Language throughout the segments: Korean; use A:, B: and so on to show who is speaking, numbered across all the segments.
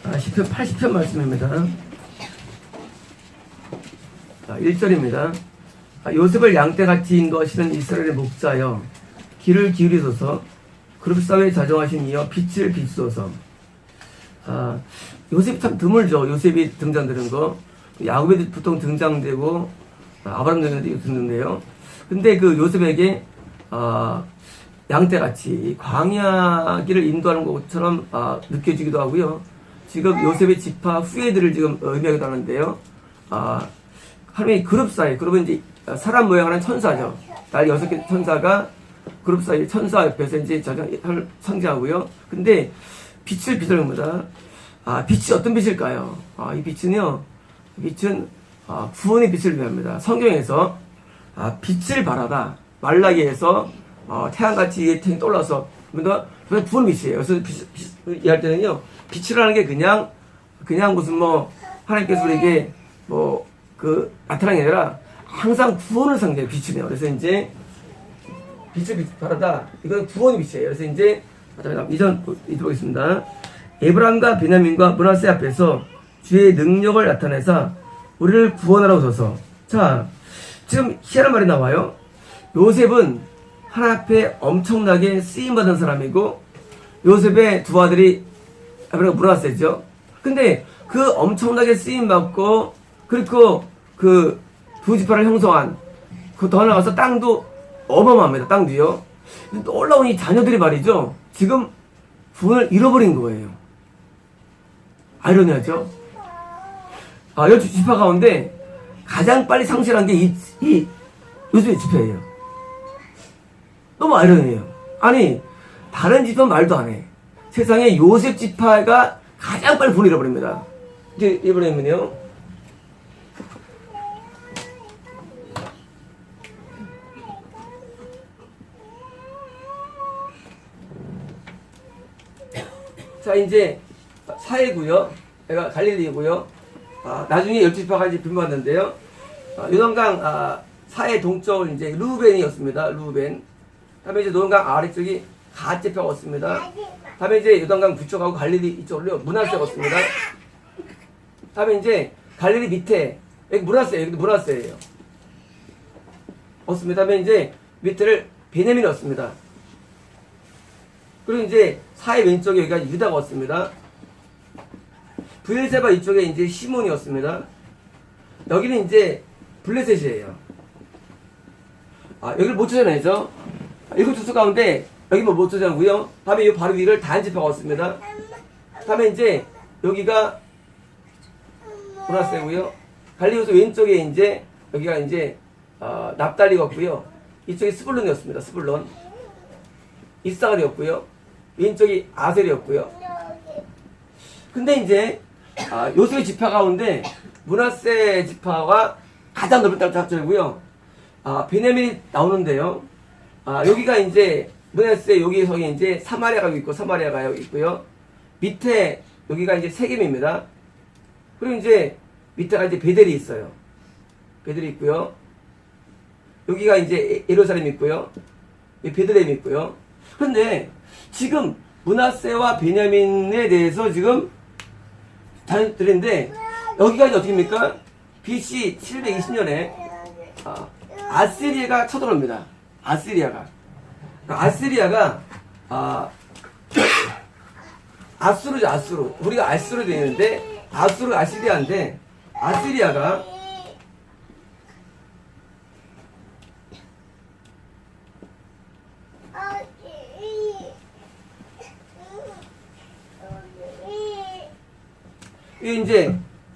A: 10편 80편 말씀입니다. 1절입니다. 요셉을 양떼같이 인도하시는 이스라엘의 목자여 귀를 기울이소서. 그룹사회에 자정하신 이여 빛을 비추소서. 요셉이 참 드물죠. 요셉이 등장되는 거. 야곱이 보통 등장되고 아브라함 등장되고 듣는데요. 근데 그 요셉에게 양떼같이 광야길을 인도하는 것처럼 느껴지기도 하고요. 지금 요셉의 지파 후예들을 지금 의미하기도 하는데요. 하나님의 그룹 사이, 그룹은 이제 사람 모양하는 천사죠. 날 6개 천사가 그룹 사이 천사 옆에서 이제 상징하고요. 근데 빛을 비춰봅니다. 빛이 어떤 빛일까요? 이 빛은요, 빛은 구원의 빛을 의미합니다. 성경에서 빛을 발하다 말라기에서 태양같이 떠올라서 구원의 빛이에요. 그래서 빛을 이해할 때는요, 빛이라는 게 그냥 무슨 하나님께서 우리에게 나타나는 게 아니라 항상 구원을 상징해요. 빛이네요. 그래서 이제 빛을 발하다, 이건 구원의 빛이에요. 그래서 이제 이전 보겠습니다. 에브라임과 베냐민과 므낫세 앞에서 주의 능력을 나타내사 우리를 구원하러 오소서. 자, 지금 희한한 말이 나와요. 요셉은 하나님 앞에 엄청나게 쓰임받은 사람이고, 요셉의 두 아들이 에브라임과 므낫세죠. 근데 그 엄청나게 쓰임받고, 그리고 그 두 지파를 형성한, 더 나가서 땅도 어마어마합니다. 땅도요. 놀라운 이 자녀들이 말이죠, 지금 구원을 잃어버린 거예요. 아이러니하죠? 이 지파 가운데 가장 빨리 상실한 게 이 요셉의 지파예요. 너무 아이러니해요. 아니, 다른 지파는 말도 안 해. 세상에 요셉 지파가 가장 빨리 구원을 잃어버립니다. 이제 이번에는요, 자, 이제 사해고요. 내가 갈릴리고요. 나중에 12지파가 이제 분배받는데요. 요단강 사해 동쪽은 이제 루벤이었습니다. 루벤. 다음에 이제 요단강 아래쪽이 갓 지파가 왔습니다. 다음에 이제 요단강 북쪽하고 갈릴리 이쪽으로 므낫세가 왔습니다. 다음에 이제 갈릴리 밑에 여기 므낫세, 여기도 므낫세예요. 왔습니다. 다음에 이제 밑에를 베냐민이 왔습니다. 그리고 이제 사해 왼쪽에 여기가 유다가 왔습니다. 브엘세바 이쪽에 이제 시몬이 왔습니다. 여기는 이제 블레셋이에요. 여기를 못 찾아내죠. 7투수 가운데 여기 못 찾아내고요. 다음에 이 바로 위를 단 지파가 왔습니다. 다음에 이제 여기가 므낫세고요. 갈리오스 왼쪽에 이제 여기가 이제 납달리가 왔고요. 이쪽이 스불론이었습니다. 스불론. 이사갈이었고요. 왼쪽이 아셀이었고요. 근데 이제 요셉의 지파 가운데 므낫세 지파가 가장 넓은 땅을 잡고요. 베냐민이 나오는데요. 여기가 이제 므낫세, 여기서 이제 사마리아가 있고, 사마리아가 여기 있고요. 밑에 여기가 이제 세겜입니다. 그리고 이제 밑에가 이제 베델이 있어요. 베델이 있고요. 여기가 이제 예루살렘이 있고요. 베들레헴이 있고요. 그런데 지금 므낫세와 베냐민에 대해서 지금 다녔는데, 여기가 이제 어떻게입니까? BC 720년에 아시리아가 쳐들어옵니다. 아시리아가 아수르죠. 아수르. 우리가 아수르 되는데 아수르 아시리아인데, 아시리아가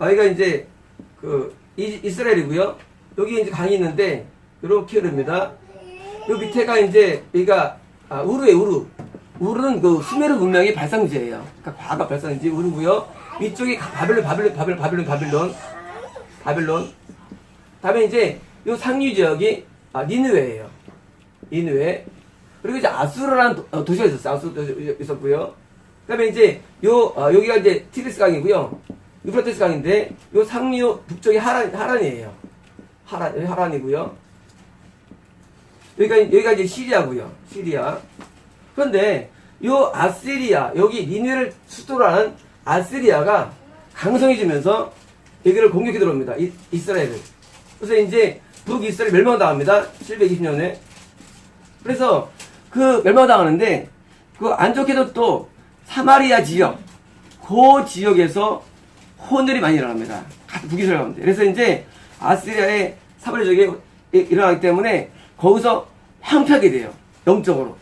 A: 여기가 이제 이스라엘이고요. 여기 이제 강이 있는데 이렇게 흐릅니다. 요 밑에가 이제 여기가 우르예요. 우르는 그 수메르 문명의 발상지예요. 그러니까 과거 발상지 우르고요. 위쪽이 바빌론. 다음에 이제 요 상류 지역이 니느웨예요. 니느웨. 그리고 이제 아수르라는 도시가 있었어요. 아수르 도시가 있었고요. 그다음에 이제 여기가 이제 티리스 강이고요. 유프라테스 강인데 요 상류 북쪽이 하란이에요. 하란이고요. 여기가 이제 시리아고요. 시리아. 그런데 요 아시리아, 여기 니느웨를 수도로 하는 아시리아가 강성해지면서 여기를 공격해 들어옵니다. 이스라엘을. 그래서 이제 북이스라엘 멸망당합니다. 720년에. 그래서 그 멸망당하는데 그 안 좋게도 또 사마리아 지역, 그 지역에서 혼혈이 많이 일어납니다. 같은 북이스라엘 가운데. 그래서 이제 아시리아의 사마리아 지역에 일어나기 때문에 거기서 황폐하게 돼요. 영적으로.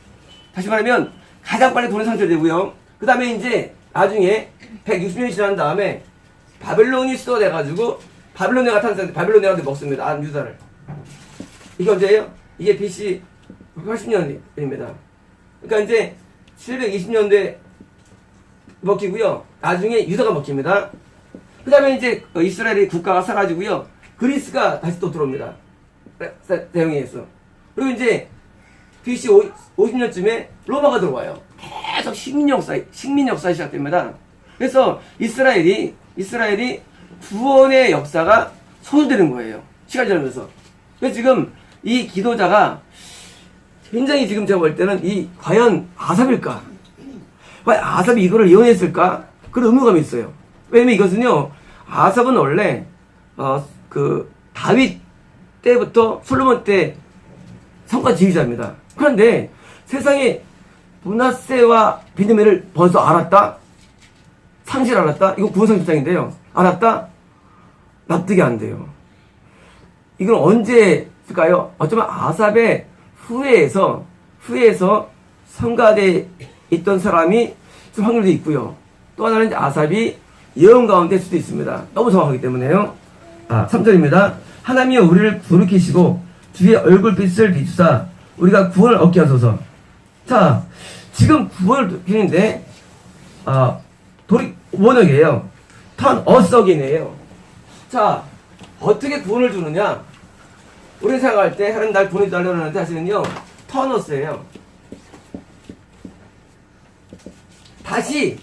A: 다시 말하면 가장 빨리 돈이 상처되고요. 그 다음에 이제 나중에 160년이 지난 다음에 바벨론이 수도가 돼가지고 바벨론네가 탄생했는데 바벨론네가 먹습니다. 유다를. 이게 언제예요? 이게 BC 80년입니다. 그러니까 이제 720년대 먹히고요. 나중에 유다가 먹힙니다. 그 다음에 이제 이스라엘의 국가가 사라지고요. 그리스가 다시 또 들어옵니다. 대응해서. 그리고 이제 BC 50년쯤에 로마가 들어와요. 계속 식민 역사가 시작됩니다. 그래서 이스라엘이 구원의 역사가 소수되는 거예요. 시간이 지나면서. 그래서 지금 이 기도자가 굉장히 지금 제가 볼 때는 과연 아삽일까? 과연 아삽이 이거를 예언했을까? 그런 의무감이 있어요. 왜냐면 이것은요, 아삽은 원래, 다윗 때부터 솔로몬 때 성과 지휘자입니다. 그런데 세상에 므낫세와 베냐민을 벌써 알았다? 상실 알았다? 이거 구원상 입장인데요. 알았다? 납득이 안 돼요. 이건 언제 있을까요? 어쩌면 아삽의 후예에서 성가대에 있던 사람이 좀 확률도 있고요. 또 하나는 이제 아삽이 예언 가운데 일 수도 있습니다. 너무 정확하기 때문에요. 3절입니다. 하나님이 우리를 돌이키시고 주의 얼굴빛을 비추사 우리가 구원을 얻게 하소서. 자, 지금 구원을 드리는데 원역이에요. 턴 어석이네요. 자, 어떻게 구원을 주느냐? 우리 생각할 때 하나님 날 구원해 달라는데 사실은요, 턴어스예요. 다시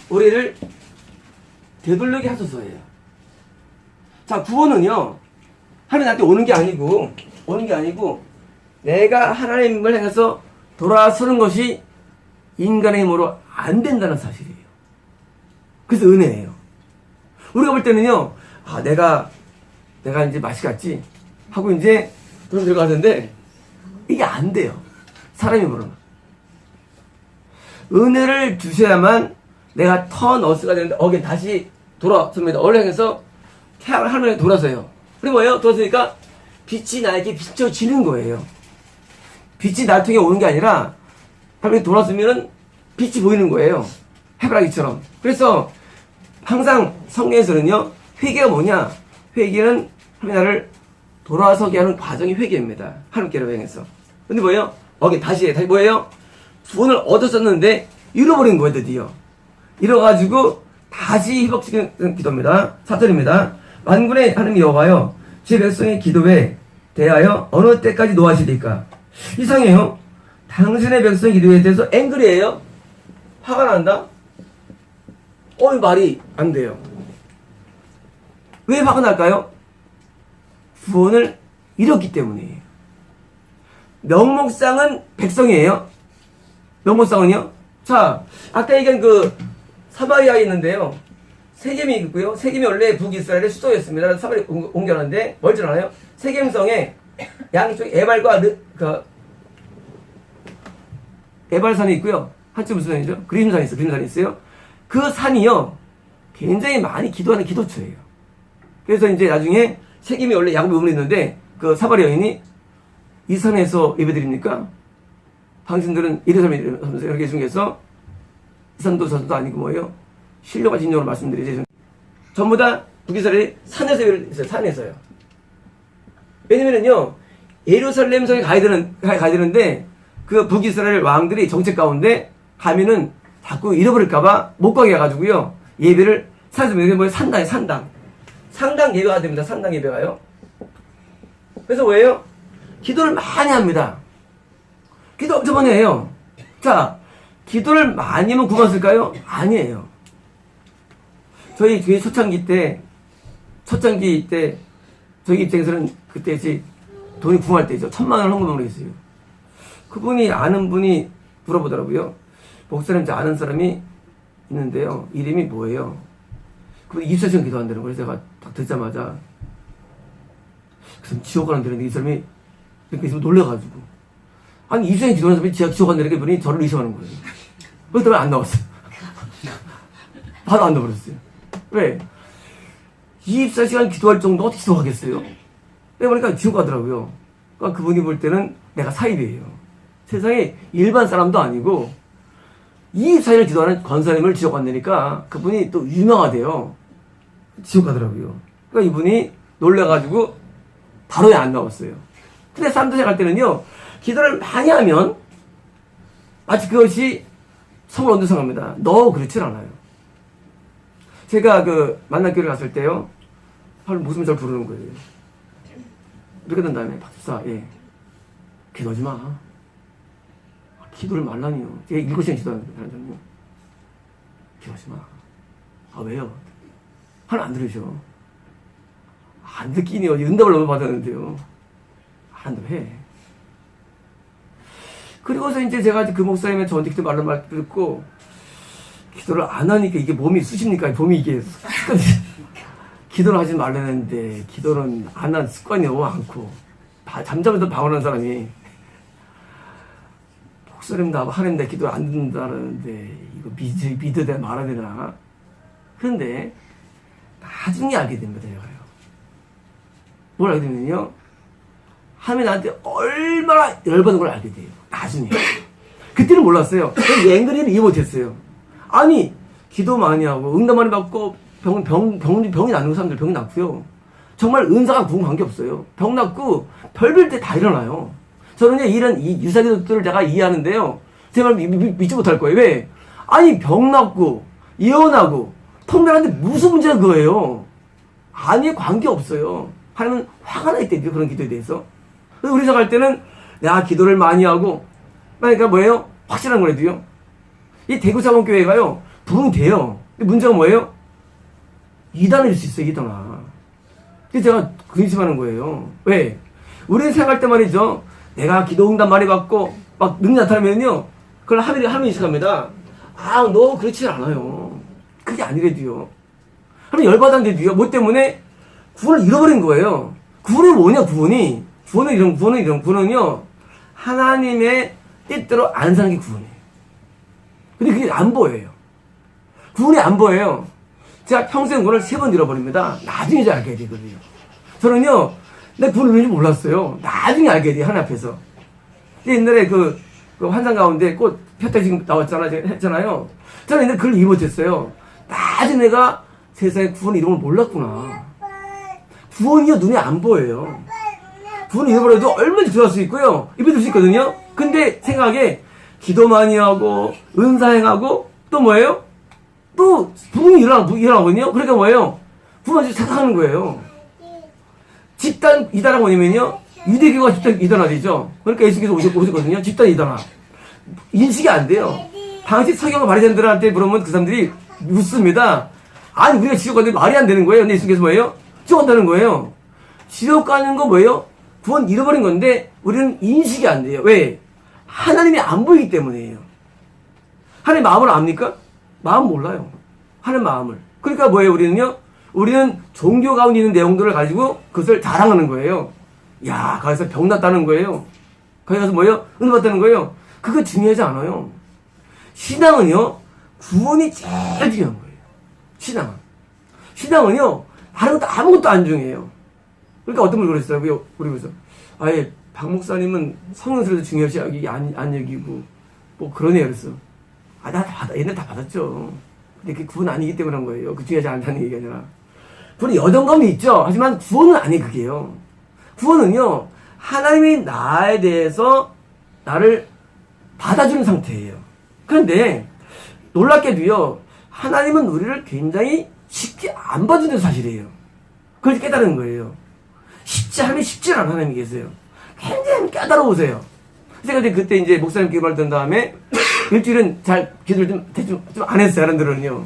A: 우리를 되돌리게 하소서예요. 자, 구원은요, 하나님 나한테 오는 게 아니고 내가 하나님을 향해서 돌아서는 것이 인간의 힘으로 안 된다는 사실이에요. 그래서 은혜예요. 우리가 볼 때는요, 내가 이제 맛이 갔지 하고 이제 그런 들어가는데 이게 안 돼요. 사람이 모르면. 은혜를 주셔야만 내가 턴어스가 되는데 어게 다시 돌아섭니다. 원래 향해서 태양을 하늘에 돌아서요. 그리고 뭐예요? 돌아서니까 빛이 나에게 비춰지는 거예요. 빛이 날 통해 오는 게 아니라 하늘에 돌아서면은 빛이 보이는 거예요. 해바라기처럼. 그래서 항상 성경에서는요, 회개가 뭐냐? 회개는 하나님 나를 돌아서게 하는 과정이 회개입니다. 하나님께로 향해서. 근데 뭐예요? 다시 뭐예요? 구원을 얻었었는데 잃어버린 거예요, 드디어. 잃어가지고 다시 회복시키는 기도입니다. 4절입니다. 만군의 하나님 여호와여, 제 백성의 기도에 대하여 어느 때까지 노하시리까? 이상해요. 당신의 백성의 기도에 대해서 앵글이에요. 화가 난다? 말이 안 돼요. 왜 화가 날까요? 구원을 잃었기 때문이에요. 명목상은 백성이에요. 명목상은요? 자, 아까 얘기한 사마리아에 있는데요. 세겜이 있고요. 세겜이 원래 북이스라엘의 수도였습니다. 사마리아 옮겨놨는데 멀지 않아요. 세겜성에 양쪽 에발과 에발산이 있고요. 한쪽 무슨 산이죠? 그림산이 있어요. 그 산이요, 굉장히 많이 기도하는 기도처예요. 그래서 이제 나중에 세겜이 원래 야곱이 우물했는데 사마리아 여인이 이 산에서 예배드립니까? 당신들은 이래서 이렇게 중에서 이 산도 저산도 아니고 뭐예요? 신령과 진정으로 말씀드리죠. 전부 다 북이스라엘이 산에서 예배를 했어요. 산에서요. 왜냐면은요, 예루살렘 성에 가야 되는데 그 북이스라엘 왕들이 정책 가운데 가면은 자꾸 잃어버릴까봐 못 가게 해가지고요, 예배를 산에서 예배 상당 예배가 됩니다. 상당 예배가요. 그래서 왜요? 기도를 많이 합니다. 기도 엄청 많이 해요. 자, 기도를 많이 하면 구원했을까요? 아니에요. 저희 교회 초창기 때 저희 입장에서는 그때 돈이 궁할 때죠. 1,000만 원 헌금으로 했어요. 그분이 아는 분이 물어보더라고요. 목사님, 저 아는 사람이 있는데요. 이름이 뭐예요? 그 24시간 기도한다는 거예요. 제가 딱 듣자마자 그래서 지옥 가는 데는데 이 사람이 이렇게 있으면 놀래가지고 아니 24시간 기도하는 사람이 지옥 간다는 게 보니 저를 의심하는 거예요. 그래서 왜 안 나왔어요? 바로 안 나버렸어요. 왜? 24시간 기도할 정도 어떻게 기도하겠어요? 왜 보니까 지옥 가더라고요. 그러니까 그분이 볼 때는 내가 사입이에요. 세상에 일반 사람도 아니고 24시간 기도하는 권사님을 지옥 간다니까 그분이 또 유명하대요. 지옥 가더라고요. 그러니까 이분이 놀래가지고 바로 안 나왔어요. 근데 사람들이 생각할 때는요, 기도를 많이 하면 마치 그것이 성을 얻는 생각합니다. 너 그렇진 않아요. 제가 그 만남교회를 갔을 때요, 바로 무슨 잘 부르는 거예요. 이렇게 된 다음에 박사, 예, 기도하지 마. 기도를 말라니요. 제가 7시간 기도하는 사람이요. 기도하지 마. 아, 왜요? 하나 안 들으셔. 안 듣기니 어디 응답을 너무 받았는데요. 안 들어 해. 그리고서 이제 제가 그 목사님의 저한테 기도 말로 말 듣고 기도를 안 하니까 이게 몸이 쑤십니까? 몸이 이게 습관이 기도를 하지 말라는데 기도는 안 한 습관이 너무 많고 잠자면서 방언하는 사람이 목사님 나 하나님 내 기도 안 듣는다는데 이거 믿어야 되나 말아야 되나? 그런데 나중에 알게 됩니다. 제가요. 뭘 알게 되면요, 하나님이 나한테 얼마나 열받은 걸 알게 돼요. 나중에. 그때는 몰랐어요. 앵그리를 이해 못했어요. 아니 기도 많이 하고 응답 많이 받고 병이 낫는 사람들 병이 낫고요. 정말 은사가 구분 관계없어요. 병 낫고 별별 때 다 일어나요. 저는 이런 이 유사기도들을 제가 이해하는데요. 제 말 믿지 못할 거예요. 왜? 아니 병 낫고 예언하고 통변하는데 무슨 문제가 그거예요. 아니 관계없어요. 하나님은 화가 나 있대요. 그런 기도에 대해서. 그래서 우리 생각할 때는 야 기도를 많이 하고 그러니까 뭐예요? 확실한 거라도요. 이 대구사범교회가요 부흥이 돼요. 문제가 뭐예요? 이단일 수 있어요. 이단아. 그래서 제가 근심하는 거예요. 왜? 우리는 생각할 때 말이죠. 내가 기도 응답 많이 받고 막 능력 나타나면요 그걸 하나님이 인식합니다. 아 너 그렇지 않아요. 그게 아니래도요. 하나님 열받았는데도요. 뭐 때문에? 구원을 잃어버린 거예요. 구원이 뭐냐 구원이? 구원은요 하나님의 뜻대로 안 사는 게 구원이에요. 근데 그게 안 보여요. 구원이 안 보여요. 제가 평생 구원을 3번 잃어버립니다. 나중에 이제 알게 되거든요. 저는요 내 구원을 잃는지 몰랐어요. 나중에 알게 돼요. 하나님 앞에서. 옛날에 그 환상 가운데 꽃 폈다 지금 했잖아요. 저는 옛날에 그걸 이해 못했어요. 나중에 내가 세상에 구원 이런 걸 몰랐구나. 구원이요 눈에 안 보여요. 구원을 잃어버려도 얼마든지 들어갈 수 있고요. 입에 들 수 있거든요. 근데 생각에 기도 많이 하고 은사행하고 또 뭐예요? 또 부흥이 일어나거든요. 그러니까 뭐예요? 부흥을 착각하는 거예요. 집단 이단하고 뭐냐면요 유대교가 집단 이단화 되죠. 그러니까 예수께서 오셨거든요. 집단 이단화 인식이 안 돼요. 당시 서경 바리새인들한테 물으면 그 사람들이 묻습니다. 아니 우리가 지옥 가는데 말이 안 되는 거예요. 근데 예수께서 뭐예요? 지옥 간다는 거예요. 지옥 가는 거 뭐예요? 구원 잃어버린 건데 우리는 인식이 안 돼요. 왜? 하나님이 안 보이기 때문이에요. 하나님 마음을 압니까? 마음 몰라요. 하나님 마음을. 그러니까 뭐예요? 우리는 종교 가운데 있는 내용들을 가지고 그것을 자랑하는 거예요. 야, 거기서 병 났다는 거예요. 거기 가서 뭐예요? 은혜 받다는 거예요. 그거 중요하지 않아요. 신앙은요, 구원이 제일 중요한 거예요. 신앙은요, 다른 것도 아무것도 안 중요해요. 그러니까 어떤 분이 그러시더라고요. 우리 그래서 아예 박 목사님은 성령스러도 중요시 안 여기고 뭐 그러네요. 그래서 나 옛날 다 받았죠. 근데 그게 구원 아니기 때문에 한 거예요. 그 중요하지 않다는 얘기가 아니라. 구원은 여정감이 있죠. 하지만 구원은 아니 그게요. 구원은요 하나님이 나에 대해서 나를 받아주는 상태예요. 그런데 놀랍게도요 하나님은 우리를 굉장히 쉽게 안 봐주는 사실이에요. 그걸 깨달은 거예요. 하나님이 쉽지 않은 하나님이 계세요. 굉장히 까다로우세요. 제가 그때 이제 목사님 기도를 듣는 다음에 일주일은 잘 기도를 좀 안 했어요. 사람들은요.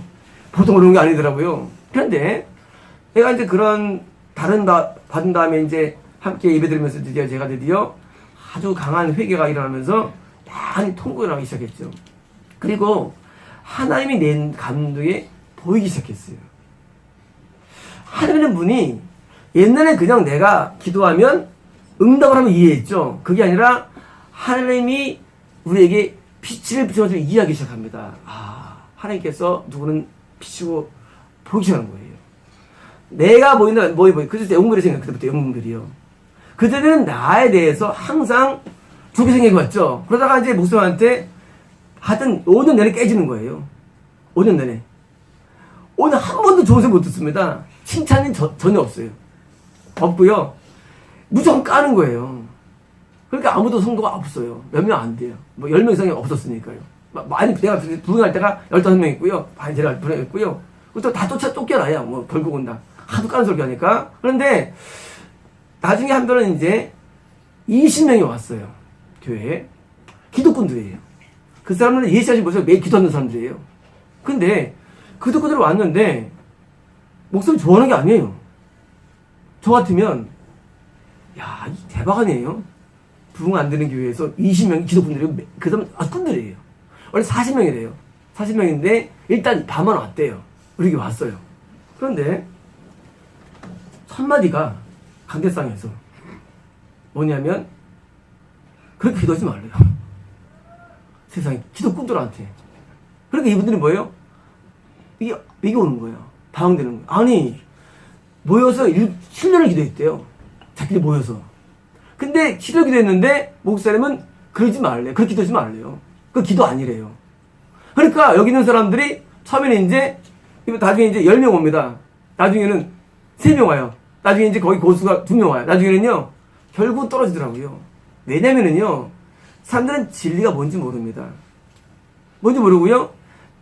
A: 보통 어려운 게 아니더라고요. 그런데 제가 이제 그런 받은 다음에 이제 함께 예배 드리면서 드디어 아주 강한 회개가 일어나면서 많이 통곡을 하기 시작했죠. 그리고 하나님이 낸 감동에 보이기 시작했어요. 하나님의 분이 옛날에 그냥 내가 기도하면 응답을 하면 이해했죠. 그게 아니라 하나님이 우리에게 빛을 비춰서 이해하기 시작합니다. 하나님께서 누구는 비추고 보기 시작하는 거예요. 내가 보이는 그래서 영웅들이 생각 그때부터 영웅들이요. 그때는 나에 대해서 항상 좋게 생각해왔죠. 그러다가 이제 목사님한테 하여튼 5년 내내 깨지는 거예요. 5년 내내. 오늘 한 번도 좋은 소리 못 듣습니다. 칭찬은 전혀 없어요. 없고요. 무조건 까는 거예요. 그러니까 아무도 성도가 없어요. 몇 명 안 돼요. 10명 이상이 없었으니까요. 많이 내가 부흥할 때가 15명 있고요. 많이 제가 부흥했고요. 또 다 쫓겨나요. 결국은 다. 하도 까는 소리 하니까. 그런데 나중에 한 번은 이제 20명이 왔어요. 교회에. 기독군들이에요. 그 사람들은 예시하지 못해서 매일 기도하는 사람들이에요. 근데 기독군들이 왔는데 목사님 좋아하는 게 아니에요. 저 같으면 대박 아니에요. 부흥 안 되는 교회에서 20명이 기독군들이고 그 사람 군들이에요. 원래 40명이래요. 40명인데 일단 밤만 왔대요. 우리 교회 왔어요. 그런데 첫마디가 강대상에서 뭐냐면 그렇게 기도하지 말래요. 세상에 기독군들한테. 그러니까 이분들이 뭐예요? 이게 오는 거예요. 방황되는 거예요. 아니 모여서 7년을 기도했대요. 자기들이 모여서. 근데 7년 기도했는데 목사님은 그러지 말래요. 그렇게 기도하지 말래요. 그 기도 아니래요. 그러니까 여기 있는 사람들이 처음에는 이제 나중에 이제 10명 옵니다. 나중에는 3명 와요. 나중에 이제 거기 고수가 2명 와요. 나중에는요 결국 떨어지더라고요. 왜냐면은요 사람들은 진리가 뭔지 모릅니다. 뭔지 모르고요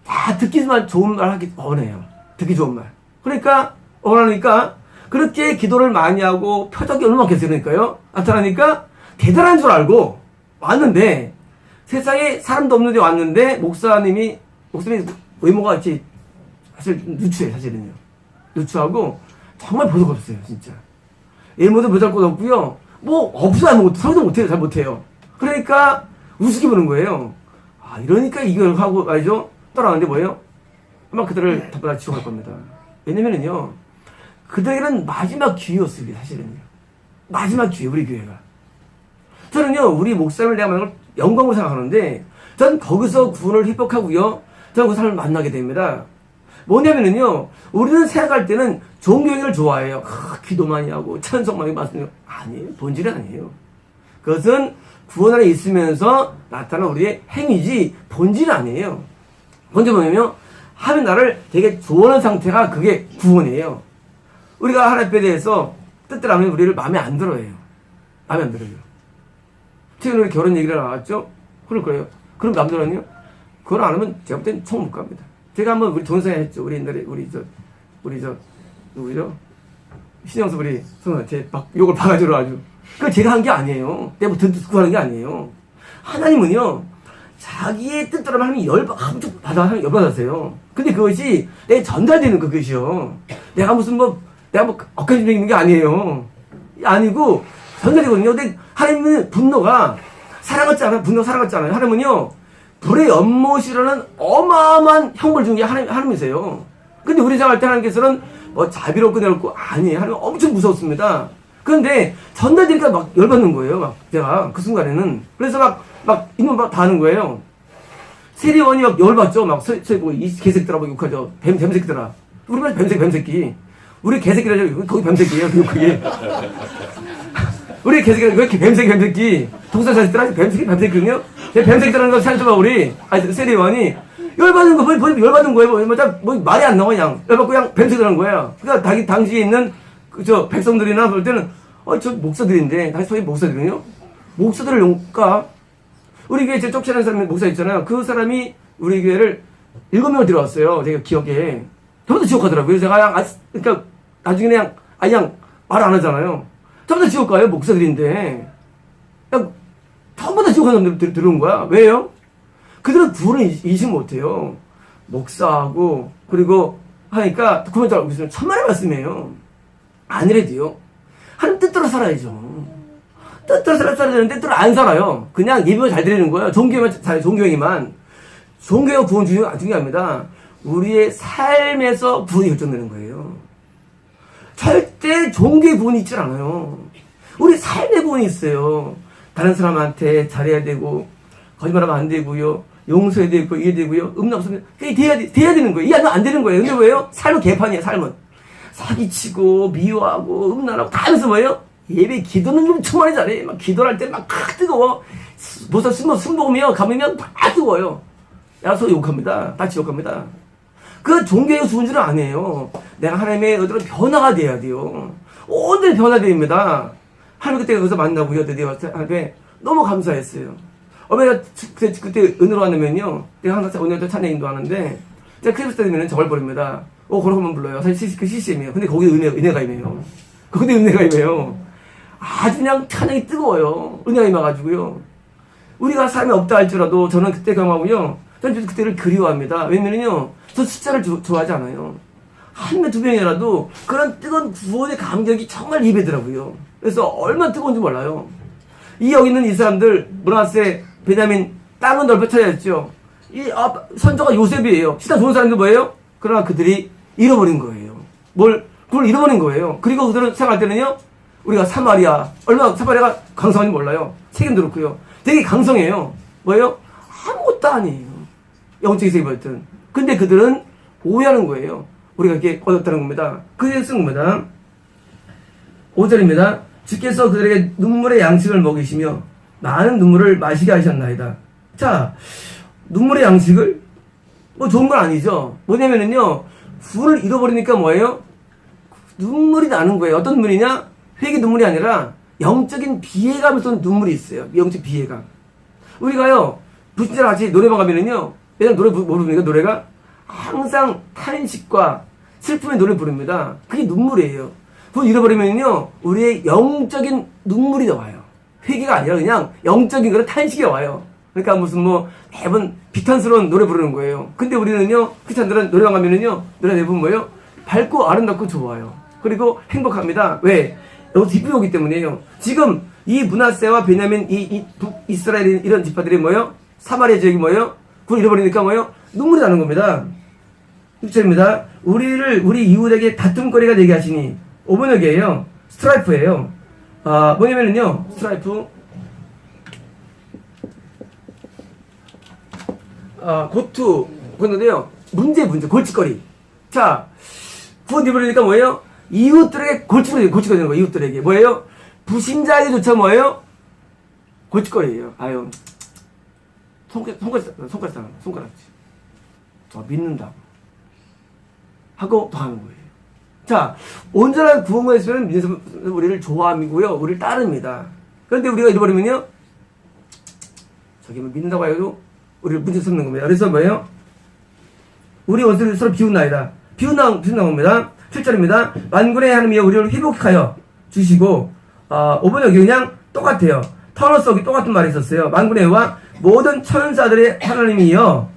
A: 다 듣기만 좋은 말 하기 원해요. 듣기 좋은 말. 그러니까 원하니까 그렇게 기도를 많이 하고 표적이 얼마나 계세니까요. 나타나니까 대단한 줄 알고 왔는데 세상에 사람도 없는데 왔는데 목사님이 외모가 같이 사실 누추해 사실은요. 누추하고 정말 보잘것없어요 진짜. 외모도 보잘것없고요. 없어요. 아무것도 설명도 못해요. 잘 못해요. 그러니까 우습게 보는 거예요. 이러니까 이걸 하고 말이죠. 떠나는데 뭐예요? 아마 그들을 다 지옥할 겁니다. 왜냐면은요 그들에게는 마지막 기회였어요. 사실은요. 마지막 기회 우리 교회가. 저는요 우리 목사님을 내가 만난 걸 영광으로 생각하는데 전 거기서 구원을 획득하고요. 저는 그 사람을 만나게 됩니다. 뭐냐면은요 우리는 생각할 때는 종교행위를 좋아해요. 기도 많이 하고 찬송 많이 받으면 아니에요. 본질이 아니에요. 그것은 구원 안에 있으면서 나타난 우리의 행위지 본질이 아니에요. 본질 뭐냐면 하나님 나를 되게 좋아하는 상태가 그게 구원이에요. 우리가 하나님 앞에 대해서 뜻대로 하면 우리를 마음에 안 들어요. 마음에 안 들어요. 최근에 우리 결혼 얘기를 나왔죠? 그럴 거예요. 그럼 남자는요? 그걸 안 하면 제가 볼 땐 총 못 갑니다. 제가 한번 우리 동생에 했죠. 우리 옛날에 누구죠? 신영수 우리 성한테 막 욕을 바가지로 아주. 그걸 제가 한 게 아니에요. 내가 듣고 하는 게 아니에요. 하나님은요, 자기의 뜻대로 하나님이 열받으세요. 근데 그것이 내 전달되는 그것이요. 내가 억간심이 있는 게 아니에요. 아니고, 전달되거든요. 근데 하나님은 분노가 사랑 같지 않아요? 분노가 사랑 같지 않아요? 하나님은요, 불의 연못이라는 어마어마한 형벌 중에 하나님이세요. 근데 우리 생각할 때 하나님께서는 자비롭고 내롭고 아니에요. 하나님 엄청 무섭습니다. 그런데 전달되니까 막 열받는 거예요. 제가 그 순간에는. 그래서 이놈 다 하는 거예요. 세리원이 열받죠. 이 개새끼들아 욕하죠. 뱀새끼들아. 우리 말 뱀새끼. 우리 개새끼라죠. 거기 뱀새끼예요. 그게. 우리 개새끼라 왜 이렇게 뱀새끼. 동사 자식들아 뱀새끼거든요. 뱀새끼들하는 거 찾아봐 우리. 세리원이 열받는 거 열받는 거예요. 말이 안 나와 그냥. 열받고 그냥 뱀새끼라는 거예요. 그러니까 당시에 있는 백성들이나 볼 때는 저 목사들인데 당시 소위 목사들은요. 목사들을 용까 우리 교회 제 쫓겨난 사람이 목사 있잖아요. 그 사람이 우리 교회를 7명을 들어왔어요. 제가 기억에. 저도 지옥 가더라고요. 그래서 제가 그러니까 나중에 그냥 말 안 하잖아요. 전부 다 지옥 가요. 목사들인데. 그냥 전부 다 지옥 가는 사람들 들어온 거야. 왜요? 그들은 구원을 인식 못해요. 목사하고 그리고 하니까 구원자 알고 있으면 천만의 말씀이에요. 아니래도요. 하나님 뜻대로 살아야죠. 뜻대로 살아야 되는데 뜻대로 안 살아요. 그냥 예배만 잘 드리는 거예요. 종교행위만. 종교가 구원 중요합니다. 우리의 삶에서 구원이 결정되는 거예요. 절대 종교의 구원이 있질 않아요. 우리 삶의 구원이 있어요. 다른 사람한테 잘해야 되고, 거짓말하면 안 되고요. 용서해야 되고, 이해야 되고요. 음란 없으면, 그게 돼야 되는 거예요. 이게 안 되는 거예요. 근데 뭐예요? 삶은 개판이에요, 삶은. 사기치고, 미워하고, 음란하고, 다 하면서 뭐예요? 예배 기도는 좀 충만히 잘해. 막 기도할 때 막 뜨거워. 벌써 승복이며, 가면 다 뜨거워요. 야서 욕합니다. 다 지옥합니다. 그 종교의 수준은 아니에요. 내가 하나님의 어떤 변화가 돼야 돼요. 온전히 변화됩니다. 하나님 그때 거기서 만나고요. 드디어 하나님께 너무 감사했어요. 어머니가 그때 은혜로 왔냐면요. 내가 항상 오늘도 찬양 인도하는데, 제가 크리스탈 되면 저걸 버립니다. 그러면 불러요. 사실 그 CCM이에요. 근데 거기 은혜가 임해요. 거기 은혜가 임해요. 아주 그냥 찬양이 뜨거워요. 은혜가 임해가지고요. 우리가 삶이 없다 할지라도 저는 그때 경험하고요. 저는 그때를 그리워합니다. 왜냐면요. 저 숫자를 좋아하지 않아요. 한 명, 두 명이라도 그런 뜨거운 구원의 감격이 정말 입에더라고요. 그래서 얼마나 뜨거운지 몰라요. 여기 있는 이 사람들, 므낫세, 베냐민, 땅은 넓혀 찾아냈죠. 선조가 요셉이에요. 진짜 좋은 사람들 뭐예요? 그러나 그들이 잃어버린 거예요. 그걸 잃어버린 거예요. 그리고 그들은 생각할 때는요, 우리가 얼마나 사마리아가 강성한지 몰라요. 책임도 그렇고요. 되게 강성해요. 뭐예요? 아무것도 아니에요. 영적인 세계였든. 근데 그들은 오해하는 거예요. 우리가 이렇게 얻었다는 겁니다. 그래서 쓴 겁니다. 5절입니다. 주께서 그들에게 눈물의 양식을 먹이시며 많은 눈물을 마시게 하셨나이다. 자, 눈물의 양식을 좋은 건 아니죠. 뭐냐면은요, 구원을 잃어버리니까 뭐예요? 눈물이 나는 거예요. 어떤 눈물이냐? 회개 눈물이 아니라 영적인 비애감을 쏘는 눈물이 있어요. 영적 비애감. 우리가요, 불신자 같이 노래방 가면은요, 매장 노래 부르니까 노래가 항상 탄식과 슬픔의 노래를 부릅니다. 그게 눈물이에요. 그걸 잃어버리면요, 우리의 영적인 눈물이 나와요. 회개가 아니라 그냥 영적인 그런 탄식이 와요. 그러니까 무슨 매번 비탄스러운 노래 부르는 거예요. 근데 우리는요, 크리스찬들은 노래방 가면은요, 노래 대부분 뭐예요? 밝고 아름답고 좋아요. 그리고 행복합니다. 왜? 여기서 기쁨이 오기 때문이에요. 지금 이 므낫세와 베냐민, 이 북이스라엘 이런 지파들이 뭐예요? 사마리아 지역이 뭐예요? 그걸 잃어버리니까 뭐예요? 눈물이 나는 겁니다. 6절입니다. 우리 이웃에게 다툼거리가 되게 하시니, 5번역이에요. 스트라이프예요. 뭐냐면은요, 스트라이프, 고투, 그런데요, 문제, 골칫거리. 자, 구원 잃어버리니까 뭐예요? 이웃들에게 골칫거리 되는 거예요, 이웃들에게. 뭐예요? 부신자에게조차 뭐예요? 골칫거리예요. 아유, 손가락지. 저 믿는다고. 하고 더 하는 거예요. 자, 온전한 구원과 있으면 믿는 우리를 좋아함이고요. 우리를 따릅니다. 그런데 우리가 잃어버리면요, 저기 믿는다고 해도 우리를 문제 삼는 겁니다. 그래서 뭐예요? 우리 원수를 서로 비웃나이다. 비웃나온 겁니다. 7절입니다. 만군의 하나님이여 우리를 회복하여 주시고, 5번 여기 그냥 똑같아요. 터너스 여기 똑같은 말이 있었어요. 만군의 여호와 모든 천사들의 하나님이여,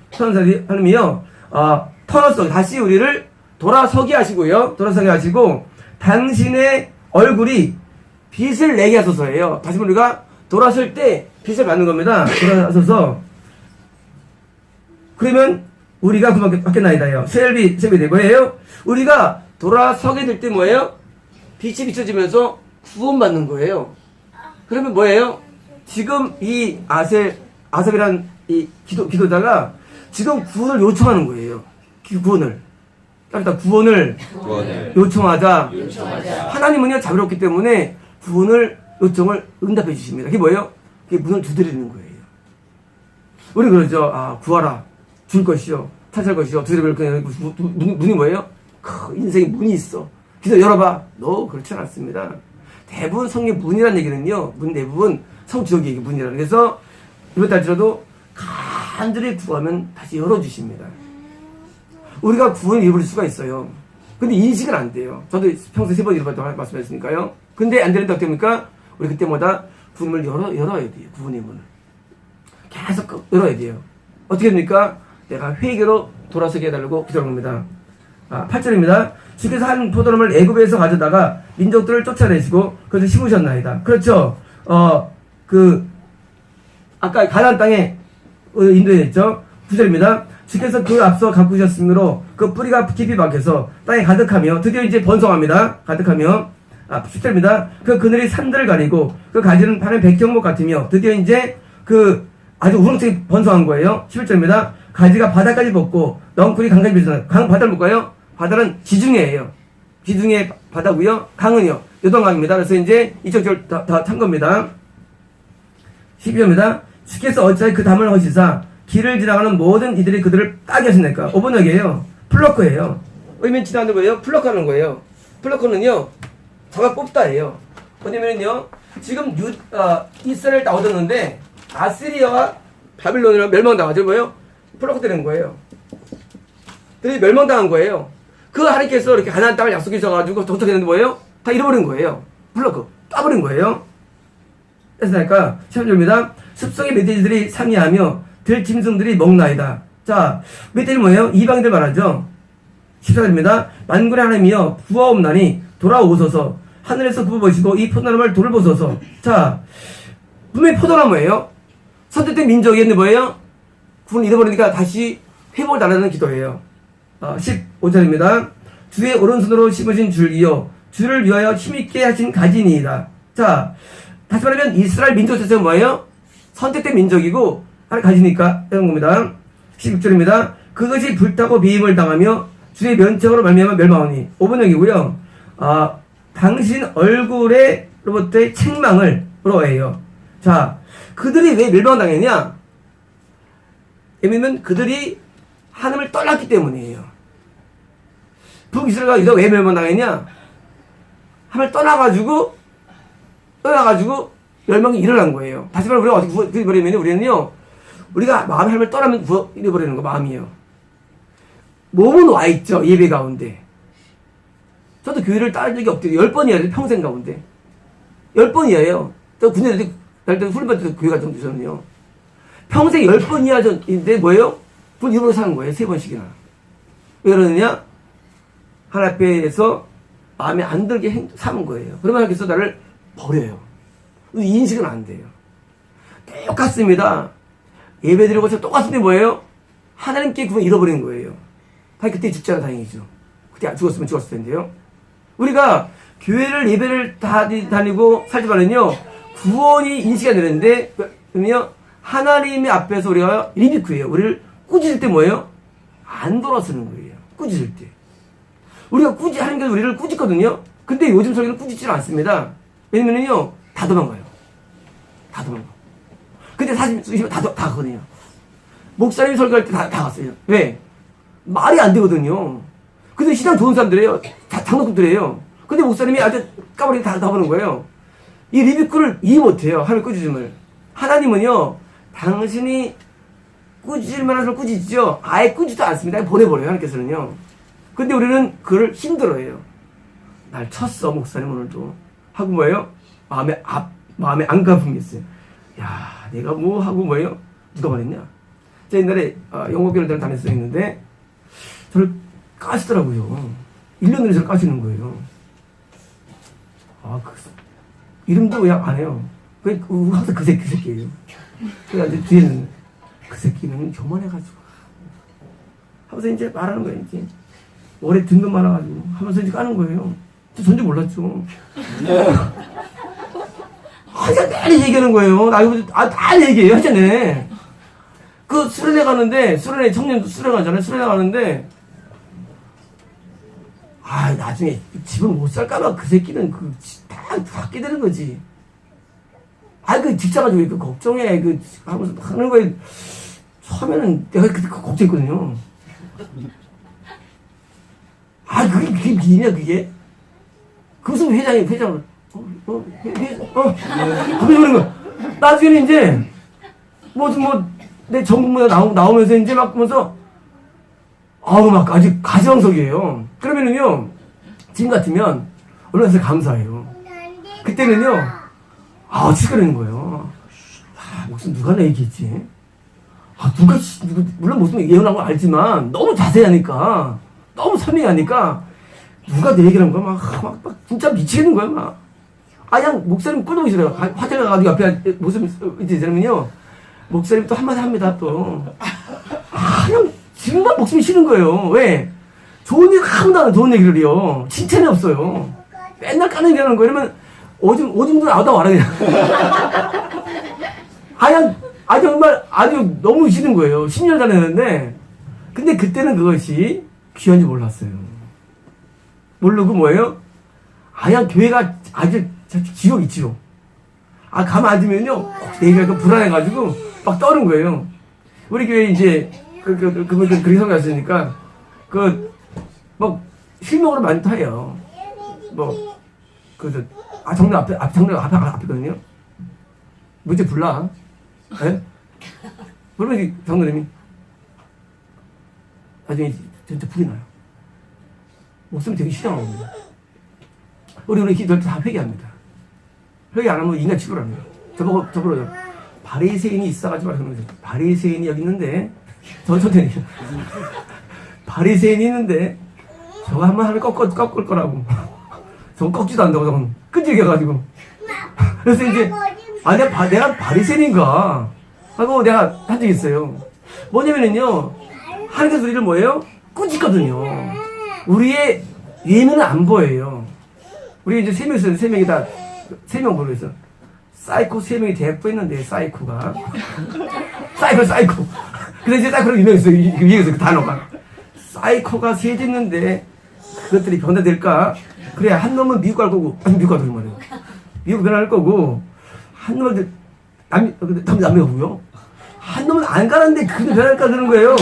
A: 터너스 다시 우리를 돌아서게 하시고요. 돌아서게 하시고, 당신의 얼굴이 빛을 내게 하소서예요. 다시 우리가 돌아설 때 빛을 받는 겁니다. 돌아서서. 그러면 우리가 그밖에 받겠나이다요. 셀비 되고예요. 우리가 돌아서게 될 때 뭐예요? 빛이 비춰지면서 구원받는 거예요. 그러면 뭐예요? 지금 이 아삽이란 이 기도자가 지금 구원을 요청하는 거예요. 구원을 요청하자. 하나님은요, 자비롭기 때문에 구원을 요청을 응답해 주십니다. 그게 뭐예요? 그게 문을 두드리는 거예요. 우리 그러죠. 구하라. 줄 것이요. 찾을 것이요. 두드릴 것이요. 문이 뭐예요? 인생에 문이 있어. 기도 열어봐. 그렇지 않습니다. 대부분 성경 문이라는 얘기는요, 대부분 성지역의 얘기 문이라는. 그래서 이번 달지라도 간절히 구하면 다시 열어주십니다. 우리가 구원을 잃어버릴 수가 있어요. 근데 인식은 안 돼요. 저도 평소에 3번 잃어버렸다고 말씀하셨으니까요. 근데 안 되는데 어떻게 합니까? 우리 그때마다 구원을 열어야 돼요. 구원의 문을. 계속 열어야 돼요. 어떻게 됩니까? 내가 회개로 돌아서게 해달라고 기도하는 겁니다. 8절입니다. 주께서 한 포도나무를 애굽에서 가져다가 민족들을 쫓아내시고 그것을 심으셨나이다. 그렇죠. 아까 가나안 땅에 인도했죠. 9절입니다. 주께서 그 앞서 가꾸셨으므로 그 뿌리가 깊이 박혀서 땅에 가득하며 드디어 이제 번성합니다. 가득하며 10절입니다. 그 그늘이 산들을 가리고 그 가지는 파는 백경목 같으며 드디어 이제 그 아주 우렁차게 번성한 거예요. 11절입니다. 가지가 바다까지 벗고 넝쿨이 강까지 비슷한 강 바다를 볼까요? 바다는 지중해예요. 지중해 바다고요. 강은요. 요동강입니다. 그래서 이제 이쪽 다 찬 겁니다. 12절입니다. 주께서 어찌하여 그 담을 허시사 길을 지나가는 모든 이들이 그들을 따게 하시니까 5번역이에요. 플러커예요. 의미는 지나가는 거예요. 플러커하는 거예요. 플러커는요. 잡아 뽑다예요. 뭐냐면요. 지금 이스라엘 다 얻었는데 아시리아와 바빌론이랑 멸망당하죠. 뭐예요? 플러커 되는 거예요. 그들이 멸망당한 거예요. 그 하나님께서 이렇게 가나안 땅을 약속해 주셔가지고 도착했는데 뭐예요? 다 잃어버린 거예요. 플러커 따버린 거예요. 그래서 그러니까 10절입니다. 습속의 멧돼지들이 상의하며 들짐승들이 먹나이다. 자, 멧돼지 뭐예요? 이방인들 말하죠. 14절입니다. 만군의 하나님이여 부하옵나니 돌아오소서 하늘에서 굽어보시고 이 포도나무를 돌을 보소서. 자, 분명히 포도나무예요. 선택된 민족이었는데 뭐예요? 구원을 잃어버리니까 다시 회복을 달라는 기도예요. 15절입니다. 주의 오른손으로 심으신 줄이요 주를 위하여 힘있게 하신 가지니이다. 자, 다시 말하면 이스라엘 민족 자체가 뭐예요? 선택된 민족이고 하나님 가지니까 이런 겁니다. 16절입니다. 그것이 불타고 비임을 당하며 주의 면책으로 말미암아 멸망하니 5번역이고요. 당신 얼굴에로부터의 책망을 물어해요. 자, 그들이 왜 멸망당했냐? 왜냐면 그들이 하나님을 떠났기 때문이에요. 북이스라엘과 유다가 왜 멸망당했냐? 하나님을 떠나가지고 멸망이 일어난 거예요. 다시 말하면 우리가 어떻게 구해버리면 우리는요, 우리가 마음의 하나님을 떠나면 잃어버리는 거, 마음이에요. 몸은 와있죠, 예배 가운데. 저도 교회를 따른 적이 없대요. 10번이에요, 평생 가운데. 10번이에요. 저 군대 날 때 훈련 받을 때 교회 갔던 저는요. 평생 10번 이하인데 뭐예요? 그걸 일부러 사는 거예요. 3번씩이나. 왜 그러느냐? 하나님 앞에서 마음에 안 들게 사는 거예요. 그러면 하나님께서 나를 버려요. 이 인식은 안 돼요. 똑같습니다. 예배 드리고 똑같은데 뭐예요? 하나님께 구원 잃어버린 거예요. 다행히 그때 죽지 않아 다행이죠. 그때 죽었으면 죽었을 텐데요. 우리가 교회를 예배를 다니고 살지만은요, 구원이 인식이 안 되는데, 그러면요, 하나님의 앞에서 우리가 리비크예요. 우리를 꾸짖을 때 뭐예요? 안 돌아서는 거예요. 꾸짖을 때. 우리가 하나님께서 우리를 꾸짖거든요. 근데 요즘 설교는 꾸짖지 않습니다. 왜냐면요, 다 도망가요. 다 도망가. 근데 사실 다 가거든요. 목사님 설교할 때 다 갔어요. 왜? 말이 안 되거든요. 근데 시장 좋은 사람들이에요. 다 장로급들이에요. 근데 목사님이 아주 까버리게 다 보는 거예요. 이 리뷰크를 이해 못해요. 하나님 꾸짖음을. 하나님은요, 당신이 꾸짖을 만한 사람 꾸짖죠. 아예 꾸짖지도 않습니다. 보내버려요. 하나님께서는요. 근데 우리는 그를 힘들어해요. 날 쳤어, 목사님 오늘도. 하고 뭐예요? 마음에 안가품이 있어요. 야, 내가 뭐 하고 뭐예요? 누가 말했냐? 제가 옛날에 영어교회를 다녔었는데 저를 까시더라고요. 1년 내내 저를 까시는 거예요. 이름도 왜 안 해요? 항상 그 새끼예요. 그래서 이제 뒤에는 그 새끼는 교만해가지고 하면서 이제 말하는 거예요. 이제 오래 든 돈 많아가지고 하면서 이제 까는 거예요. 저 전혀 몰랐죠. 그냥 매일 얘기하는 거예요. 다 얘기해요. 하잖아요. 그 수련회 가는데, 청년도 수련회 가잖아요. 수련회 가는데, 나중에 집을 못 살까봐 그 새끼는 다 갖게 되는 거지. 그 직장 가지고 왜 그 걱정해. 하면서 하는 거에, 처음에는 내가 그때 걱정했거든요. 그게 미냐, 그게? 그 무슨 회장을. 그게 그런 거. 나중에는 이제, 내 전국무대 나오면서 이제 막 보면서, 막 아주 가지방석이에요. 그러면은요, 지금 같으면, 언론에서 감사해요. 그때는요, 치거리는 거예요. 무슨 누가 내 얘기했지? 물론 무슨 예언한 거 알지만, 너무 자세하니까, 너무 설명하니까, 누가 내 얘기를 한 거야? 막 진짜 미치겠는 거야, 그냥 목사님 꼴도 보기 싫어요. 화장을 가가지고 옆에 목사님 이제 되면요, 목사님 또 한마디 합니다, 또. 그냥 정말 목숨이 싫은 거예요. 왜? 좋은 얘기 아무도 안 좋은 얘기를 해요. 칭찬이 없어요. 맨날 까는 얘기 하는 거. 이러면 오줌도 나오다 와라, 그냥. 정말 아주 너무 싫은 거예요. 10년 다녔는데. 근데 그때는 그것이 귀한 줄 몰랐어요. 모르고 뭐예요? 교회가 아주 지옥이 지옥. 가만 앉으면요, 내가 불안해가지고 막 떠는 거예요. 우리 교회 이제, 그분들 그리 성가셨으니까, 실명으로 많이 타요. 정로 앞이거든요. 문제 불러. 예? 그러면 장로님이 나중에 진짜 불이 나요. 목숨이 되게 시장하거든요. 우리 기도할 때 다 회개합니다. 회개 안 하면 인간 취급을 합니다. 저보고 바리새인이 있어가지고 말하는 거죠. 바리새인이 여기 있는데 저한테 바리새인이 있는데 저거 한번 하면 꺾을 거라고. 저거 꺾지도 않는다고 저건 끈질겨가지고. 그래서 이제 내가 바리새인인가 하고 내가 한 적이 있어요. 뭐냐면은요, 하나님께서 우리를 뭐예요? 꾸짖거든요. 우리의 예민은 안 보여요. 우리 이제 3명 있어요. 3명이 다 3명 모르겠어. 사이코 3명이 대꾸했는데 사이코가 사이코. 근데 이제 사이코로 유명했어요. 위에서 그 단어가 사이코가 세졌는데 그것들이 변화될까? 그래, 한 놈은 미국 갈 거고, 미국 가도 말이에요. 미국 변화할 거고, 한 놈은 남미가고요. 한 놈은 안 가는데 그게 변할까 그러는 거예요.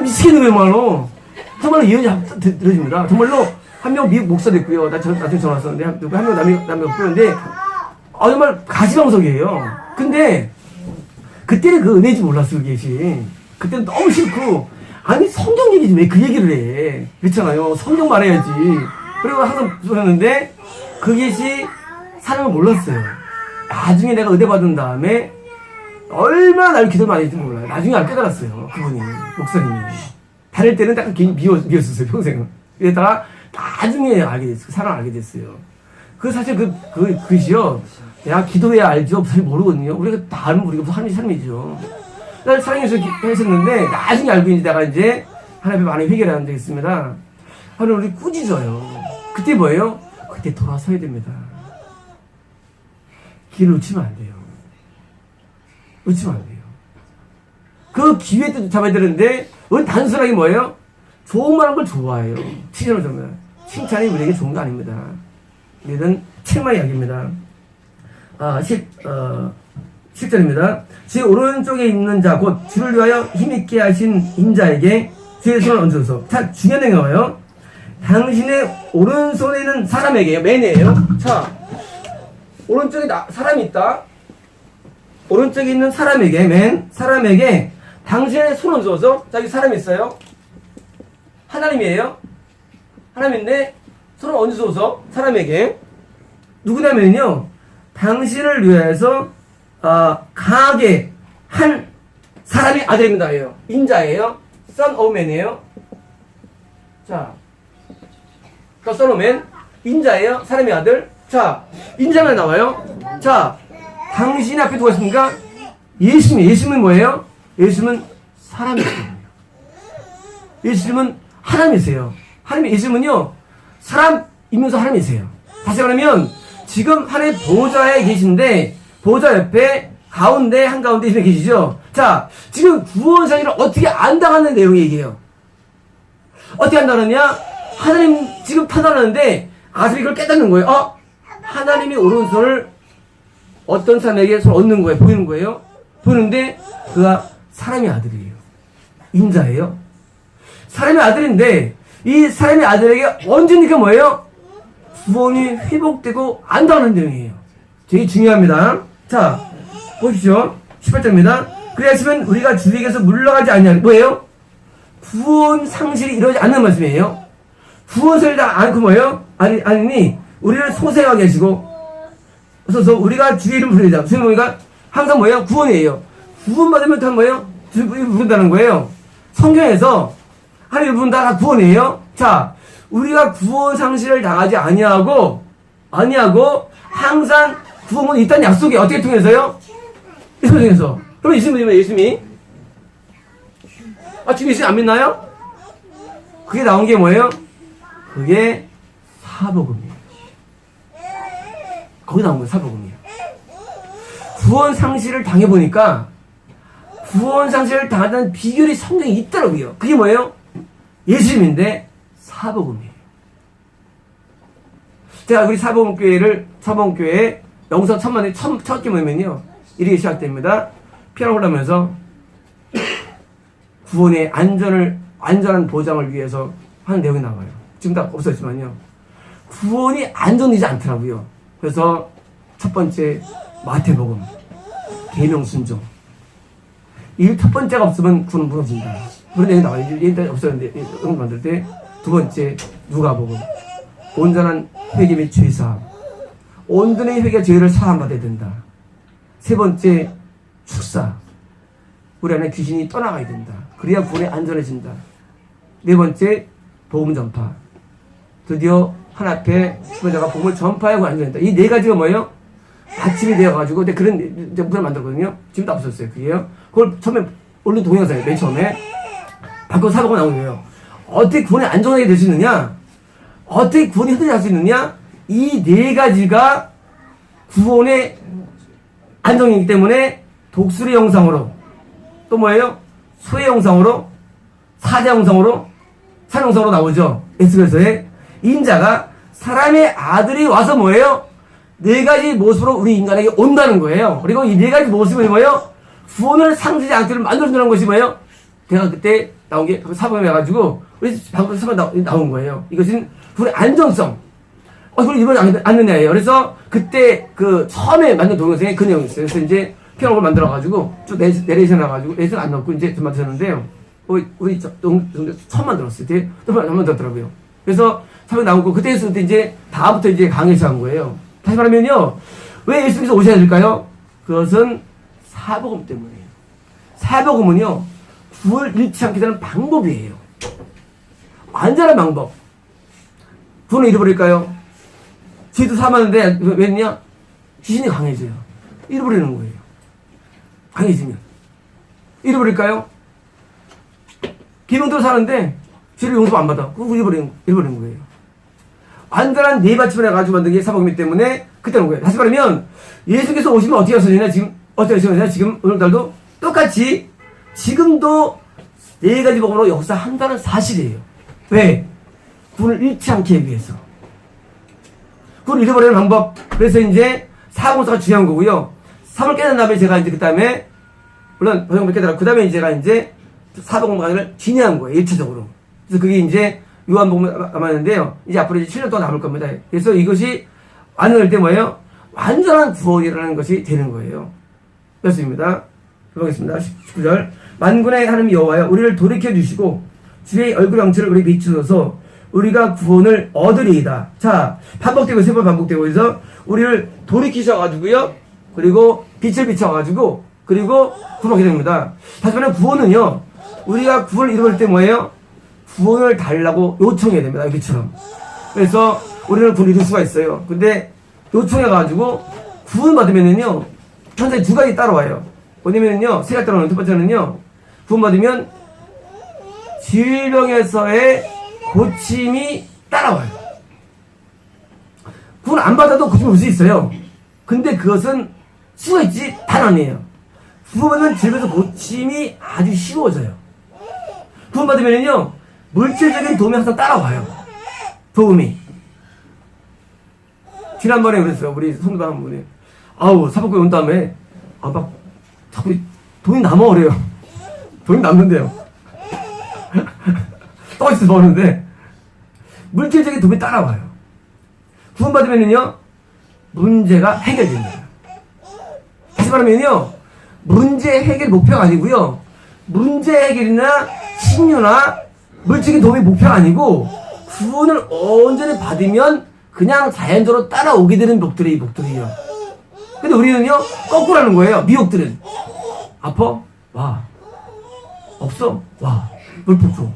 A: 미치겠는 거예요, 말로. 정말로 예언이 들어집니다. 정말로 한 명 미국 목사 됐고요. 나중에 전화 왔었는데, 한 명 남미가 뿌렸는데, 정말 가시방석이에요. 근데, 그때는 그 은혜인지 몰랐어요, 그게. 그때는 너무 싫고, 성경 얘기지 왜 그 얘기를 해. 그렇잖아요. 성경 말해야지. 그리고 항상 그러는데, 그것이 사람을 몰랐어요. 나중에 내가 의대 받은 다음에, 얼마나 나를 기도 많이 했는지 몰라요. 나중에 알 깨달았어요. 그분이, 목사님이. 다닐 때는 약간 미웠었어요, 평생은. 그러다가, 나중에 알게 됐어요. 사랑을 알게 됐어요. 사실 그것이요. 내가 기도해야 알죠. 사실 모르거든요. 우리가 다 알면 우리가 무슨 삶이죠. 날 사랑해서 했었는데, 나중에 알고 이제 내가 이제, 하나님 앞에 많이 회개를 한 적이 있습니다. 하나님 우리 꾸짖어요. 그때 뭐예요? 그때 돌아서야 됩니다. 길을 놓치면 안 돼요. 놓치면 안 돼요. 그 기회 때 잡아야 되는데, 우리 단순하게 뭐예요? 좋은 말 한 걸 좋아해요. 칭찬을 정말. 칭찬이 우리에게 좋은 거 아닙니다. 이건 책망의 이야기입니다. 10절입니다. 제 오른쪽에 있는 자, 곧 주를 위하여 힘있게 하신 인자에게 주의 손을 얹어서. 자, 중요한 얘기가 나와요. 당신의 오른손에 있는 사람에게요. 맨이에요. 자, 오른쪽에 사람이 있다. 오른쪽에 있는 사람에게 당신의 손을 얹어서. 자, 여기 사람이 있어요. 하나님이에요. 하나님인데 손을 얹어서 사람에게. 누구냐면요, 당신을 위해서 강하게 한 사람이 아들입니다. 인자예요. son of man이에요. 자, son of man, 인자예요. 사람의 아들. 자, 인자가 나와요. 자, 당신 앞에 누가 있습니까? 예수님. 예수님은 뭐예요? 예수님은 사람이에요. 예수님은 하나님이세요. 예수님은요, 사람이면서 하나님이세요. 다시 말하면, 지금 하나님 보좌에 계신데, 보좌 옆에 가운데 한가운데 이렇게 계시죠. 자, 지금 구원사실을 어떻게 안당하는 내용 얘기예요. 어떻게 안당하느냐? 하나님 지금 판단하는데 가슴이 그걸 깨닫는 거예요. 하나님이 오른손을 어떤 사람에게 손을 얹는 거예요. 보이는 거예요. 보이는데 그가 사람의 아들이에요. 인자예요. 사람의 아들인데 이 사람의 아들에게 얹으니까 뭐예요? 구원이 회복되고 안당하는 내용이에요. 되게 중요합니다. 자, 보십시오. 18절입니다. 그리하시면 우리가 주에게서 물러가지 않냐. 뭐예요? 구원 상실이 이루어지지 않는 말씀이에요. 구원을 다 않고 뭐예요? 아니, 우리를 소생하게 하시고, 그래서 우리가 주의 이름 부르자. 주의 이름이 항상 뭐예요? 구원이에요. 구원받으면 다 뭐예요? 주의 이름 부른다는 거예요. 성경에서 하나님 부른다 구원이에요. 자, 우리가 구원 상실을 당하지 아니하고 항상 구원은 있다는 약속이 어떻게 통해서요? 예수님 통해서. 그럼 예수님이 주님 예수 안 믿나요? 그게 나온 게 뭐예요? 그게 사복음이에요. 거기 나온 거예요, 사복음이에요. 구원 상실을 당해보니까 구원 상실을 당하는 비결이 성경에 있더라고요. 그게 뭐예요? 예수님인데 사복음이에요. 제가 우리 사복음교회 영상 천만에 첫 끼면요 이렇게 시작됩니다. 피아노 올라면서 구원의 안전한 보장을 위해서 하는 내용이 나와요. 지금 다 없었지만요. 구원이 안전이지 않더라고요. 그래서 첫 번째 마태복음 계명 순종. 이 첫 번째가 없으면 구원은 무너진다. 그런 내용이 나와요. 옛날에 없었는데 이런 만들 때 두 번째 누가복음 온전한 회개 및 죄사함. 온전히 회개 죄를 사함받아야 된다. 세 번째 축사. 우리 안에 귀신이 떠나가야 된다. 그래야 구원이 안전해진다. 네 번째 복음 전파. 드디어 한 앞에 수배자가 복음을 전파하고 안전했다. 이 네 가지가 뭐예요? 받침이 되어가지고 그런 문을 만들었거든요. 지금도 없었어요. 그게요. 그걸 처음에 올린 동영상이에요. 맨 처음에 바꿔 사고가 나온 거예요. 어떻게 구원이 안전하게 될 수 있느냐? 어떻게 구원이 흔들릴 수 있느냐? 이 네 가지가 구원의 안정이기 때문에 독수리 영상으로 또 뭐예요? 소의 영상으로 사자 영상으로 산 영상으로 나오죠. 에스겔서에 인자가 사람의 아들이 와서 뭐예요? 네 가지 모습으로 우리 인간에게 온다는 거예요. 그리고 이 네 가지 모습이 뭐예요? 구원을 상실하지 않기를 만들어주는 것이 뭐예요? 제가 그때 나온 게 사범해가지고 우리 방금 나온 거예요. 이것은 구원의 안정성. 그걸 이번에 않느냐예요. 그래서 그때 처음에 만든 동영상에 그 내용이 있어요. 그래서 이제 피아노를 만들어가지고 쭉 내레이션 해가지고 내레이션 안 넣고 이제 좀 만들었는데요. 우리 처음 만들었어요. 또 만들었더라고요. 그래서 사범이 나오고 그때 했을 때 이제 다음부터 이제 강의를 한 거예요. 다시 말하면요. 왜 예수님께서 오셔야 될까요? 그것은 사복음 때문이에요. 사복음은요. 구원을 잃지 않게 되는 방법이에요. 완전한 방법. 구원을 잃어버릴까요? 죄도 사망하는데 왜냐? 귀신이 강해져요. 잃어버리는 거예요. 강해지면. 잃어버릴까요? 기능대로 사는데 죄를 용서 안 받아. 그거 잃어버리는 거예요. 완전한 네 받침을 해가지고 만든 게 사복음이기 때문에 그때 온 거예요. 다시 말하면 예수께서 오시면 어떻게 하시느냐? 어떻게 하시느냐? 지금 오늘날도 똑같이 지금도 네 가지 복음으로 역사한다는 사실이에요. 왜? 구원을 잃지 않기 위해서. 구원을 잃어버리는 방법. 그래서 이제 사공사가 중요한 거고요. 3을 깨달은 다음에 제가 이제 그 다음에 물론 허영을 깨달았고 그 다음에 제가 이제 사복음 강의를 진행한 거예요. 1차적으로. 그래서 그게 이제 요한복음에 남았는데요. 이제 앞으로 이제 7년 동안 남을 겁니다. 그래서 이것이 완전할 때 뭐예요? 완전한 구원이라는 것이 되는 거예요. 그렇습니다. 보겠습니다. 19절. 만군의 하나님 여호와여 우리를 돌이켜 주시고 주의 얼굴 형체를 우리 비추셔서 우리가 구원을 얻으리이다. 자, 반복되고 세 번 반복되고 해서 우리를 돌이키셔가지고요. 그리고 빛을 비춰가지고 그리고 구원하게 됩니다. 다시 말하면 구원은요. 우리가 구원을 이루어질 때 뭐예요? 구원을 달라고 요청해야 됩니다. 여기처럼. 그래서 우리는 구원을 이룰 수가 있어요. 근데 요청해가지고 구원 받으면은요. 현재 두 가지 따라와요. 뭐냐면요. 세 가지 따라오는 첫 번째는요. 구원 받으면 질병에서의 고침이 따라와요. 구원 안 받아도 고침이 올 수 있어요. 근데 그것은 수가 있지 단 아니에요. 구원받으면 질병에서 고침이 아주 쉬워져요. 구원 받으면요 물질적인 도움이 항상 따라와요. 도움이. 지난번에 그랬어요. 우리 성도방 한 분이 사복교회 온 다음에 막 자꾸 돈이 남아 그래요. 돈이 남는데요. 떡이 버는데 물질적인 도움이 따라와요. 구원받으면요 문제가 해결됩니다. 다시 말하면요 문제 해결 목표가 아니고요 문제 해결이나 신유나 물질적인 도움이 목표가 아니고 구원을 온전히 받으면 그냥 자연적으로 따라오게 되는 목들이에요. 근데 우리는요 거꾸로 하는 거예요. 미혹들은 아파? 와. 없어? 와. 물품 줘.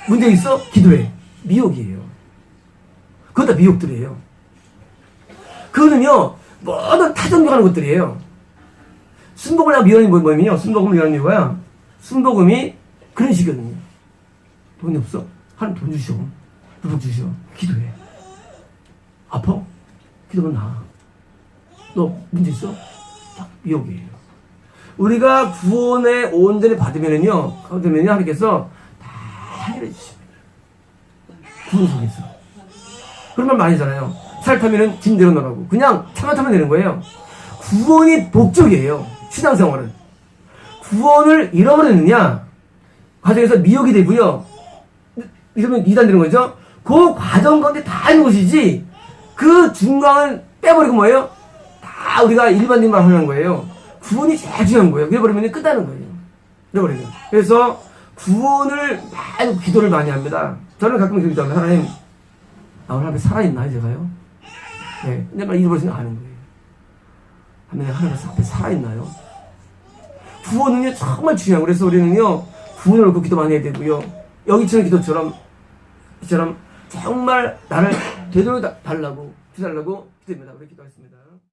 A: 문제 있어? 기도해. 미혹이에요. 그건 다 미혹들이에요. 그거는요 모든 타전교하는 것들이에요. 순복음을 미워하는 뭐냐면요 순복음을 미워하는 이유가 순복음이 그런 식이거든요. 돈이 없어? 하나님 돈 주셔. 회복 주셔. 기도해. 아파? 기도가 나아. 너 문제 있어? 딱 미혹이에요. 우리가 구원에 온전히 받으면은요, 하나님께서 다 해결해 주십니다. 구원 속에서. 그런 말 많이 하잖아요. 살 타면은 짐대로 놀라고. 그냥 차만 타면 되는 거예요. 구원이 목적이에요. 신앙생활은. 구원을 잃어버리느냐, 과정에서 미혹이 되고요. 이러면 이단되는 거죠. 그 과정 가운데 다 있는 것이지, 그 중간은 빼버리고 뭐예요? 다 우리가 일반인만 하는 거예요. 구원이 제일 중요한 거예요. 그래버리면 끝나는 거예요. 그래버리면. 그래서 구원을 많이, 기도를 많이 합니다. 저는 가끔 기도하면, 하나님, 오늘 앞에 살아있나, 제가요? 네. 근데 막 잃어버리지는 않은 거예요. 하나님 앞에 살아있나요? 구원은요, 정말 중요해요. 그래서 우리는요, 구원을 놓고 기도 많이 해야 되고요. 여기처럼 기도처럼, 이처럼 정말 나를 되돌려 달라고, 기도하려고 기도합니다. 우리 기도하겠습니다.